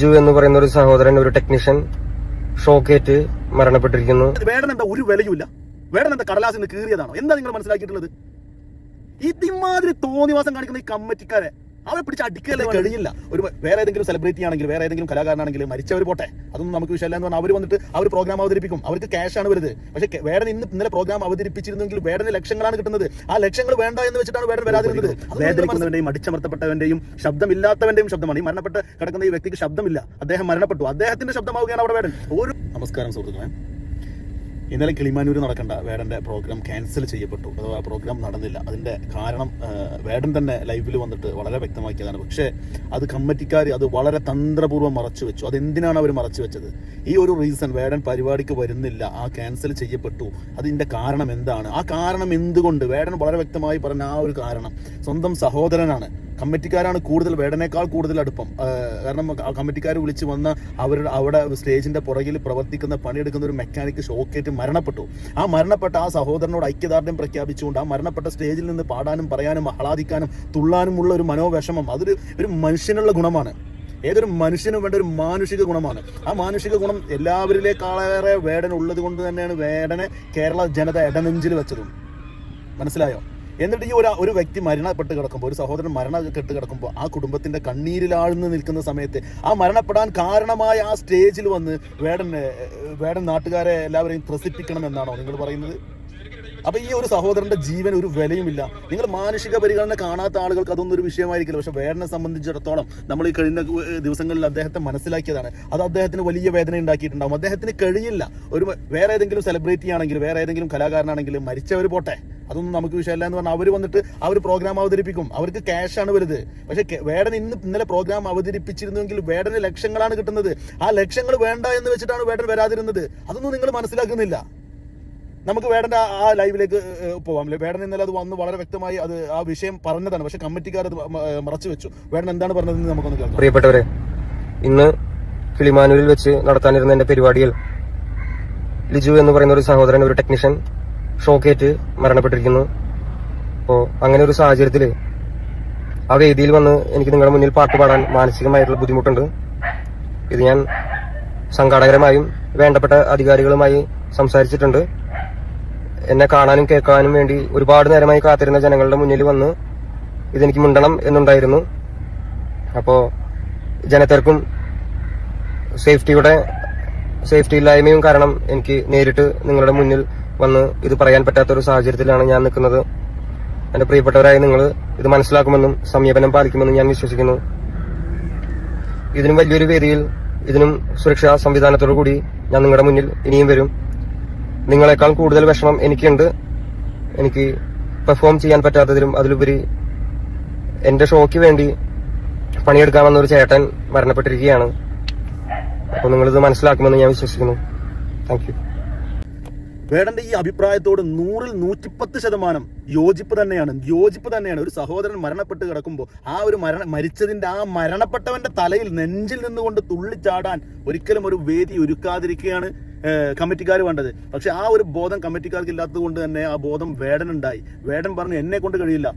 ലിജു എന്ന് പറയുന്ന ഒരു സഹോദരൻ, ഒരു ടെക്നീഷ്യൻ ഷോക്കേറ്റ് മരണപ്പെട്ടിരിക്കുന്നു. വേടനെന്താ ഒരു വിലയുമില്ല. വേടനെന്താ കടലാസിന് കീറിയതാണോ? എന്താ നിങ്ങൾ മനസ്സിലാക്കിയിട്ടുള്ളത്? ഇമാതിരി തോന്നിവാസം കാണിക്കുന്ന ഈ കമ്മിറ്റിക്കാരെ അവരെ പിടിച്ച് അടിക്കല്ലേ കഴിയില്ല. ഒരു വേറെ ഏതെങ്കിലും സെലിബ്രിറ്റി ആണെങ്കിൽ, വേറെ ഏതെങ്കിലും കലാകാരനാണെങ്കിൽ മരിച്ചവർ പോട്ടെ, അതൊന്നും നമുക്ക് വിഷയമല്ല എന്ന് പറഞ്ഞാൽ അവർ വന്നിട്ട് അവർ പ്രോഗ്രാം അവതരിപ്പിക്കും. അവർക്ക് ക്യാഷാണ് വരുന്നത്. പക്ഷേ വേടൻ ഇന്നലെ പ്രോഗ്രാം അവതരിപ്പിച്ചിരുന്നെങ്കിൽ വേടന് ലക്ഷങ്ങളാണ് കിട്ടുന്നത്. ആ ലക്ഷങ്ങൾ വേണ്ട എന്ന് വെച്ചിട്ടാണ് വേടൻ വരാതിരുന്നത്. വേദനിക്കുന്നവന്റെയും അടിച്ചമർത്തപ്പെട്ടവന്റെയും ശബ്ദമില്ലാത്തവന്റെയും ശബ്ദമാണ്. ഈ മരണപ്പെട്ട് കിടക്കുന്ന ഈ വ്യക്തിക്ക് ശബ്ദമില്ല. അദ്ദേഹം മരണപ്പെട്ടു. അദ്ദേഹത്തിന്റെ ശബ്ദമാവുകയാണ് അവിടെ വേടൻ. ഒരു നമസ്കാരം സുഹൃത്തുക്കളെ. ഇന്നലെ കിളിമാനൂർ നടക്കേണ്ട വേടന്റെ പ്രോഗ്രാം ക്യാൻസൽ ചെയ്യപ്പെട്ടു. അഥവാ പ്രോഗ്രാം നടന്നില്ല. അതിന്റെ കാരണം വേടൻ തന്നെ ലൈവിൽ വന്നിട്ട് വളരെ വ്യക്തമാക്കിയതാണ്. പക്ഷേ അത് കമ്മിറ്റിക്കാർ അത് വളരെ തന്ത്രപൂർവ്വം മറച്ചു വെച്ചു. അതെന്തിനാണ് അവർ മറച്ചു വെച്ചത്? ഈ ഒരു റീസൺ, വേടൻ പരിപാടിക്ക് വരുന്നില്ല, ആ ക്യാൻസൽ ചെയ്യപ്പെട്ടു, അതിന്റെ കാരണം എന്താണ്? ആ കാരണം എന്തുകൊണ്ട്? വേടൻ വളരെ വ്യക്തമായി പറഞ്ഞ ആ ഒരു കാരണം സ്വന്തം സഹോദരനാണ്. കമ്മിറ്റിക്കാരാണ് കൂടുതൽ, വേടനേക്കാൾ കൂടുതൽ അടുപ്പം. കാരണം കമ്മിറ്റിക്കാർ വിളിച്ച് വന്ന അവിടെ സ്റ്റേജിന്റെ പുറകിൽ പ്രവർത്തിക്കുന്ന പണിയെടുക്കുന്ന ഒരു മെക്കാനിക്ക് ഷോക്കേറ്റ് മരണപ്പെട്ടു. ആ മരണപ്പെട്ട ആ സഹോദരനോട് ഐക്യദാർഢ്യം പ്രഖ്യാപിച്ചുകൊണ്ട് ആ മരണപ്പെട്ട സ്റ്റേജിൽ നിന്ന് പാടാനും പറയാനും ആഹ്ലാദിക്കാനും തുള്ളാനുമുള്ള ഒരു മനോവിഷമം, ഒരു മനുഷ്യനുള്ള ഗുണമാണ്. ഏതൊരു മനുഷ്യനും വേണ്ട ഒരു മാനുഷിക ഗുണമാണ്. ആ മാനുഷിക ഗുണം എല്ലാവരിലേക്കാളേറെ വേടൻ ഉള്ളത് കൊണ്ട് തന്നെയാണ് വേടനെ കേരള ജനത ഇടനെഞ്ചിൽ വെച്ചതും. മനസ്സിലായോ? എന്നിട്ട് ഈ ഒരു വ്യക്തി മരണപ്പെട്ട് കിടക്കുമ്പോൾ, ഒരു സഹോദരൻ മരണപ്പെട്ട് കിടക്കുമ്പോൾ, ആ കുടുംബത്തിന്റെ കണ്ണീരിലാഴ്ന്ന് നിൽക്കുന്ന സമയത്ത് ആ മരണപ്പെടാൻ കാരണമായ ആ സ്റ്റേജിൽ വന്ന് വേടൻ നാട്ടുകാരെ എല്ലാവരെയും ത്രസിപ്പിക്കണം എന്നാണോ നിങ്ങൾ പറയുന്നത്? അപ്പൊ ഈ ഒരു സഹോദരന്റെ ജീവൻ ഒരു വിലയുമില്ല. നിങ്ങൾ മാനുഷിക പരിഗണന കാണാത്ത ആളുകൾക്ക് അതൊന്നും ഒരു വിഷയമായിരിക്കില്ല. പക്ഷെ വേടനെ സംബന്ധിച്ചിടത്തോളം നമ്മൾ ഈ കഴിഞ്ഞ ദിവസങ്ങളിൽ അദ്ദേഹത്തെ മനസ്സിലാക്കിയതാണ്. അത് അദ്ദേഹത്തിന് വലിയ വേദന ഉണ്ടാക്കിയിട്ടുണ്ടാവും. അദ്ദേഹത്തിന് കഴിയില്ല. വേറെ ഏതെങ്കിലും സെലിബ്രിറ്റി ആണെങ്കിൽ, വേറെ ഏതെങ്കിലും കലാകാരനാണെങ്കിൽ മരിച്ചവർ പോട്ടെ, അതൊന്നും നമുക്ക് വിഷയമല്ല എന്ന് പറഞ്ഞാൽ അവർ വന്നിട്ട് അവർ പ്രോഗ്രാം അവതരിപ്പിക്കും. അവർക്ക് ക്യാഷാണ് വരുന്നത്. പക്ഷെ വേടൻ ഇന്നലെ പ്രോഗ്രാം അവതരിപ്പിച്ചിരുന്നെങ്കിൽ വേടന് ലക്ഷങ്ങളാണ് കിട്ടുന്നത്. ആ ലക്ഷങ്ങൾ വേണ്ട എന്ന് വെച്ചിട്ടാണ് വേടൻ വരാതിരുന്നത്. അതൊന്നും നിങ്ങൾ മനസ്സിലാക്കുന്നില്ല. നമുക്ക് വേടന്റെ ആ ലൈവിലേക്ക് പോവാം. വേടൻ ഇന്നലെ അത് വന്ന് വളരെ വ്യക്തമായി അത് ആ വിഷയം പറഞ്ഞതാണ്. പക്ഷെ കമ്മിറ്റിക്കാർ അത് മറച്ചു വെച്ചു. വേടൻ എന്താണ് പറഞ്ഞതെന്ന് നമുക്കൊന്ന് കേൾക്കാം. പ്രിയപ്പെട്ടവരെ, ഇന്ന് കിളിമാനൂരിൽ വെച്ച് നടത്താനിരുന്ന എന്റെ പരിപാടിയിൽ ലിജു എന്ന് പറയുന്ന ഒരു സഹോദരൻ, ഒരു ടെക്നീഷ്യൻ ഷോക്കേറ്റ് മരണപ്പെട്ടിരിക്കുന്നു. അപ്പോൾ അങ്ങനെ ഒരു സാഹചര്യത്തിൽ ആ വേദിയിൽ വന്ന് എനിക്ക് നിങ്ങളുടെ മുന്നിൽ പാട്ട് പാടാൻ മാനസികമായിട്ടുള്ള ബുദ്ധിമുട്ടുണ്ട്. ഇത് ഞാൻ സംഘാടകരുമായും വേണ്ടപ്പെട്ട അധികാരികളുമായി സംസാരിച്ചിട്ടുണ്ട്. എന്നെ കാണാനും കേൾക്കാനും വേണ്ടി ഒരുപാട് നേരമായി കാത്തിരുന്ന ജനങ്ങളുടെ മുന്നിൽ വന്ന് ഇതെനിക്ക് മിണ്ടണം എന്നുണ്ടായിരുന്നു. അപ്പോൾ ജനത്തിരക്കും സേഫ്റ്റി ഇല്ലായ്മയും കാരണം എനിക്ക് നേരിട്ട് നിങ്ങളുടെ മുന്നിൽ വന്ന് ഇത് പറയാൻ പറ്റാത്തൊരു സാഹചര്യത്തിലാണ് ഞാൻ നിൽക്കുന്നത്. എന്റെ പ്രിയപ്പെട്ടവരായ നിങ്ങൾ ഇത് മനസ്സിലാക്കുമെന്നും സമീപനം പാലിക്കുമെന്നും ഞാൻ വിശ്വസിക്കുന്നു. ഇതിനും വലിയൊരു വേദിയിൽ, ഇതിനും സുരക്ഷാ സംവിധാനത്തോടു കൂടി ഞാൻ നിങ്ങളുടെ മുന്നിൽ ഇനിയും വരും. നിങ്ങളെക്കാൾ കൂടുതൽ വിഷമം എനിക്കുണ്ട്. എനിക്ക് പെർഫോം ചെയ്യാൻ പറ്റാത്തതിലും അതിലുപരി എന്റെ ഷോയ്ക്ക് വേണ്ടി പണിയെടുക്കാമെന്നൊരു ചേട്ടൻ മരണപ്പെട്ടിരിക്കുകയാണ്. അപ്പോൾ നിങ്ങളിത് മനസ്സിലാക്കുമെന്ന് ഞാൻ വിശ്വസിക്കുന്നു. Thank you. വേടന്റെ ഈ അഭിപ്രായത്തോട് 100-ൽ 110% യോജിപ്പ് തന്നെയാണ്. ഒരു സഹോദരൻ മരണപ്പെട്ട് കിടക്കുമ്പോൾ ആ ഒരു മരിച്ചതിന്റെ ആ മരണപ്പെട്ടവന്റെ തലയിൽ നെഞ്ചിൽ നിന്നുകൊണ്ട് തുള്ളിച്ചാടാൻ ഒരിക്കലും ഒരു വേദി ഒരുക്കാതിരിക്കുകയാണ് കമ്മിറ്റിക്കാർ വേണ്ടത്. പക്ഷെ ആ ഒരു ബോധം കമ്മിറ്റിക്കാർക്ക് ഇല്ലാത്തത് കൊണ്ട് തന്നെ ആ ബോധം വേടനുണ്ടായി. വേടൻ പറഞ്ഞു, എന്നെ കൊണ്ട് കഴിയില്ല.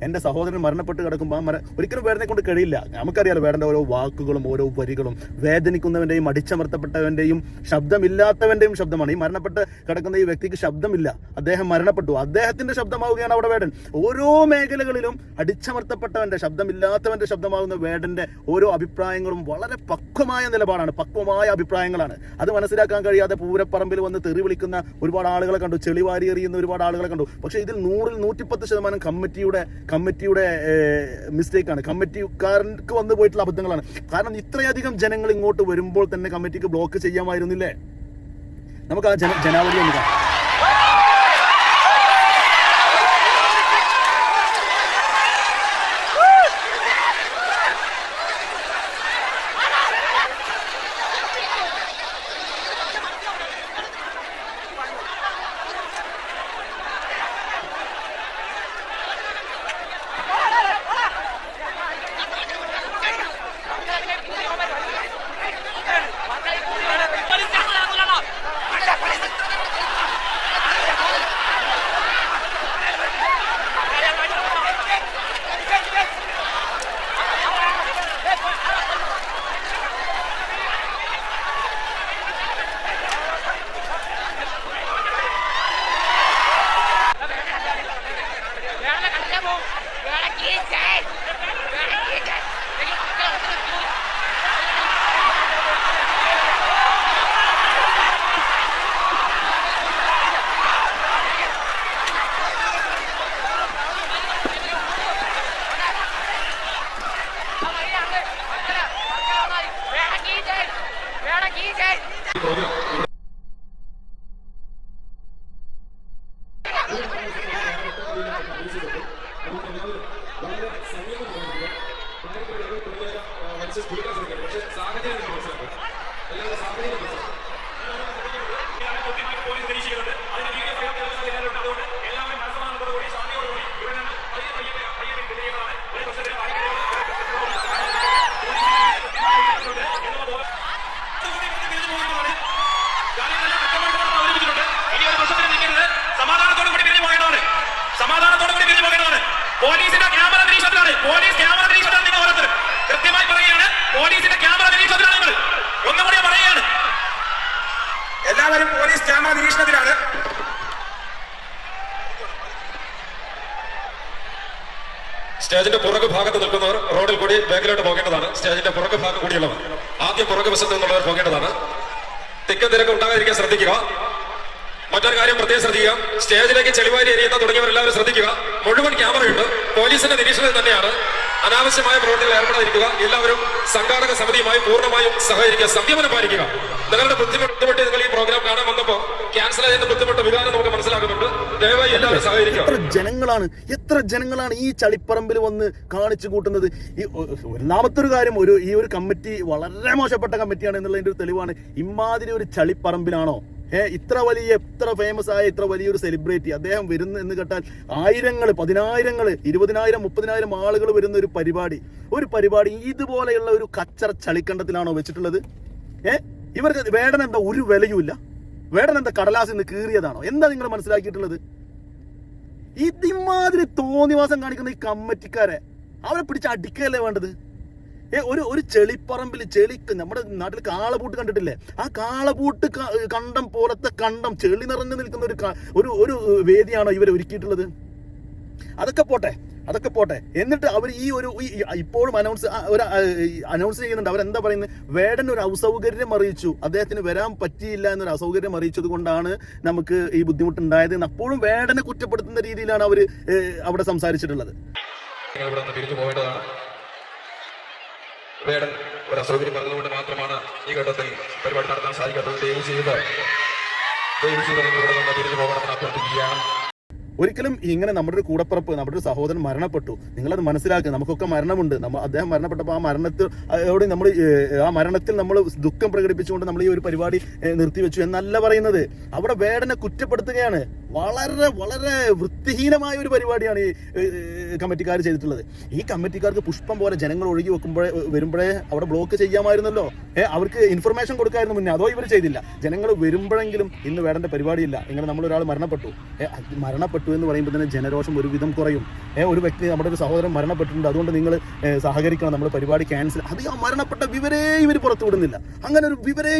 എന്റെ സഹോദരൻ മരണപ്പെട്ട് കിടക്കുമ്പോൾ ഒരിക്കലും വേടനെ കൊണ്ട് കഴിയില്ല. നമുക്കറിയാലോ വേടന്റെ ഓരോ വാക്കുകളും ഓരോ വരികളും വേദനിക്കുന്നവന്റെയും അടിച്ചമർത്തപ്പെട്ടവന്റെയും ശബ്ദമില്ലാത്തവന്റെയും ശബ്ദമാണ്. ഈ മരണപ്പെട്ട് കിടക്കുന്ന ഈ വ്യക്തിക്ക് ശബ്ദമില്ല. അദ്ദേഹം മരണപ്പെട്ടു. അദ്ദേഹത്തിന്റെ ശബ്ദമാവുകയാണ് അവിടെ വേടൻ. ഓരോ മേഖലകളിലും അടിച്ചമർത്തപ്പെട്ടവന്റെ, ശബ്ദമില്ലാത്തവന്റെ ശബ്ദമാകുന്ന വേടന്റെ ഓരോ അഭിപ്രായങ്ങളും വളരെ പക്വമായ നിലപാടാണ്, പക്വമായ അഭിപ്രായങ്ങളാണ്. അത് മനസ്സിലാക്കാൻ കഴിയാതെ പൂരപ്പറമ്പിൽ വന്ന് തെറി വിളിക്കുന്ന ഒരുപാട് ആളുകളെ കണ്ടു, ചെളിവാരി എറിയുന്ന ഒരുപാട് ആളുകളെ കണ്ടു. പക്ഷെ ഇതിൽ 100-ൽ 110% കമ്മിറ്റിയുടെ മിസ്റ്റേക്കാണ്. കമ്മിറ്റിക്കാർക്ക് വന്നു പോയിട്ടുള്ള അബദ്ധങ്ങളാണ്. കാരണം ഇത്രയധികം ജനങ്ങൾ ഇങ്ങോട്ട് വരുമ്പോൾ തന്നെ കമ്മിറ്റിക്ക് ബ്ലോക്ക് ചെയ്യാമായിരുന്നില്ലേ? നമുക്ക് ആ ജനാവലി ഒന്ന് കാണാം. സമാധാനത്തോടെ കൂടി പിരിഞ്ഞു പോകേണ്ടതാണ്. പോലീസിന്റെ ക്യാമറ നിരീക്ഷണത്തിലാണ്. പോലീസ് ക്യാമറ നിരീക്ഷണത്തിലാണ്. നിങ്ങൾ ഓരോരുത്തർ കൃത്യമായി പറയുകയാണ്, പോലീസിന്റെ ക്യാമറ നിരീക്ഷണത്തിലാണ്. നിങ്ങൾ ഒന്നുകൂടി പറയുകയാണ്, എല്ലാവരും പോലീസ് ക്യാമറ നിരീക്ഷണത്തിലാണ്. സ്റ്റേജിന്റെ പുറകു ഭാഗത്ത് നിൽക്കുന്നവർ റോഡിൽ കൂടി ബാക്കിലോട്ട് പോകേണ്ടതാണ്. സ്റ്റേജിന്റെ പുറകു ഭാഗം കൂടിയുള്ളവർ ആദ്യം പുറകു വശത്ത് നിന്നുള്ളവർ പോകേണ്ടതാണ്. തിക്കും തിരക്കും ഉണ്ടാകാതിരിക്കാൻ ശ്രദ്ധിക്കുക. മറ്റൊരു കാര്യം പ്രത്യേകം ശ്രദ്ധിക്കുക, സ്റ്റേജിലേക്ക് ചെളിവാരി എറിയുന്ന തുടങ്ങിയവരെല്ലാവരും ശ്രദ്ധിക്കുക. മുഴുവൻ ക്യാമറയുണ്ട്, പോലീസിന്റെ നിരീക്ഷണത്തിൽ തന്നെയാണ്. അനാവശ്യമായ പ്രവർത്തികൾ ഏർപ്പെടാതിരിക്കുക. എല്ലാവരും സംഘാടക സമിതിയുമായി പൂർണ്ണമായും സഹകരിക്കുക, സംയമനം പാലിക്കുക. നിങ്ങളുടെ ബുദ്ധിമുട്ട് നിങ്ങൾ ഈ പ്രോഗ്രാം കാണാൻ വന്നപ്പോ ക്യാൻസൽ ആയതിന്റെ ബുദ്ധിമുട്ട് വികാരം നമുക്ക് മനസ്സിലാക്കുന്നുണ്ട്. ദയവായി എല്ലാവരും സഹകരിക്കുക. എത്ര ജനങ്ങളാണ് ഈ ചളിപ്പറമ്പിൽ വന്ന് കാണിച്ചു കൂട്ടുന്നത്. ഈ ഒന്നാമത്തെ ഒരു കാര്യം, ഈ ഒരു കമ്മിറ്റി വളരെ മോശപ്പെട്ട കമ്മിറ്റിയാണ് എന്നുള്ളതിന്റെ ഒരു തെളിവാണ്. ഇമാതിരി ഒരു ചളിപ്പറമ്പിലാണോ ഇത്ര ഫേമസ് ആയ ഇത്ര വലിയൊരു സെലിബ്രിറ്റി അദ്ദേഹം വരുന്നു എന്ന് കേട്ടാൽ ആയിരങ്ങൾ, 10,000, 20,000, 30,000 ആളുകൾ വരുന്ന ഒരു പരിപാടി ഇതുപോലെയുള്ള ഒരു കച്ചറ ചളിക്കണ്ടത്തിലാണോ വെച്ചിട്ടുള്ളത്? ഇവർക്ക് വേടൻ എന്താ ഒരു വിലയുമില്ല? വേടൻ എന്താ കടലാസിൽ നിന്ന് കീറിയതാണോ? എന്താ നിങ്ങൾ മനസ്സിലാക്കിയിട്ടുള്ളത്? ഇമാതിരി തോന്നിവാസം കാണിക്കുന്ന ഈ കമ്മിറ്റിക്കാരെ അവരെ പിടിച്ച് അടിക്കുകയല്ലേ വേണ്ടത്? ഒരു ചെളിപ്പറമ്പിൽ നമ്മുടെ നാട്ടിൽ കാളപൂട്ട് കണ്ടിട്ടില്ലേ? ആ കാളപൂട്ട് കണ്ടം പോലത്തെ കണ്ടം ചെളി നിറഞ്ഞു നിൽക്കുന്ന ഒരു വേദിയാണോ ഇവർ ഒരുക്കിയിട്ടുള്ളത്? അതൊക്കെ പോട്ടെ. എന്നിട്ട് അവർ ഇപ്പോഴും അനൗൺസ് ചെയ്യുന്നുണ്ട്. അവരെന്താ പറയുന്നത്? വേടൻ ഒരു അസൗകര്യം അറിയിച്ചു, അദ്ദേഹത്തിന് വരാൻ പറ്റിയില്ല എന്നൊരു അസൗകര്യം അറിയിച്ചത് കൊണ്ടാണ് നമുക്ക് ഈ ബുദ്ധിമുട്ടുണ്ടായത് എന്ന് അപ്പോഴും വേടനെ കുറ്റപ്പെടുത്തുന്ന രീതിയിലാണ് അവർ അവിടെ സംസാരിച്ചിട്ടുള്ളത്. വേടൻ ഒരു അസൗകര്യം പറഞ്ഞതുകൊണ്ട് മാത്രമാണ് ഈ ഘട്ടത്തിൽ പരിപാടി നടത്താൻ സാധിക്കാത്തത്. ദയവ് ചെയ്ത് നിങ്ങൾ ഇവിടെ നിന്ന് തിരിഞ്ഞു പോകണമെന്ന് അഭ്യർത്ഥിക്കുകയാണ്. ഒരിക്കലും ഇങ്ങനെ നമ്മുടെ ഒരു കൂടപ്പിറപ്പ്, നമ്മുടെ ഒരു സഹോദരൻ മരണപ്പെട്ടു, നിങ്ങളത് മനസ്സിലാക്കുക. നമുക്കൊക്കെ മരണമുണ്ട്. അദ്ദേഹം മരണപ്പെട്ടപ്പോൾ ആ മരണത്തിൽ നമ്മൾ ദുഃഖം പ്രകടിപ്പിച്ചുകൊണ്ട് നമ്മൾ ഈ ഒരു പരിപാടി നിർത്തിവെച്ചു എന്നല്ല പറയുന്നത്. അവിടെ വേടനെ കുറ്റപ്പെടുത്തുകയാണ്. വളരെ വളരെ വൃത്തിഹീനമായ ഒരു പരിപാടിയാണ് ഈ കമ്മിറ്റിക്കാർ ചെയ്തിട്ടുള്ളത്. ഈ കമ്മിറ്റിക്കാർക്ക് പുഷ്പം പോലെ ജനങ്ങൾ ഒഴുകി വരുമ്പോഴേ അവിടെ ബ്ലോക്ക് ചെയ്യാമായിരുന്നല്ലോ. അവർക്ക് ഇൻഫർമേഷൻ കൊടുക്കായിരുന്നു മുന്നേ. അതോ ഇവർ ചെയ്തില്ല. ജനങ്ങൾ വരുമ്പോഴെങ്കിലും ഇന്ന് വേടന്റെ പരിപാടിയില്ല, ഇങ്ങനെ നമ്മളൊരാൾ മരണപ്പെട്ടു എന്ന് പറയുമ്പോൾ തന്നെ ജനരോഷം ഒരുവിധം കുറയും. ഒരു വ്യക്തി, നമ്മുടെ ഒരു സഹോദരൻ മരണപ്പെട്ടിട്ടുണ്ട്, അതുകൊണ്ട് നിങ്ങൾ സഹകരിക്കണം, നമ്മുടെ പരിപാടി ക്യാൻസൽ. അത് ആ മരണപ്പെട്ട വിവരേ ഇവർ പുറത്തുവിടുന്നില്ല. അങ്ങനെ ഒരു വിവരേ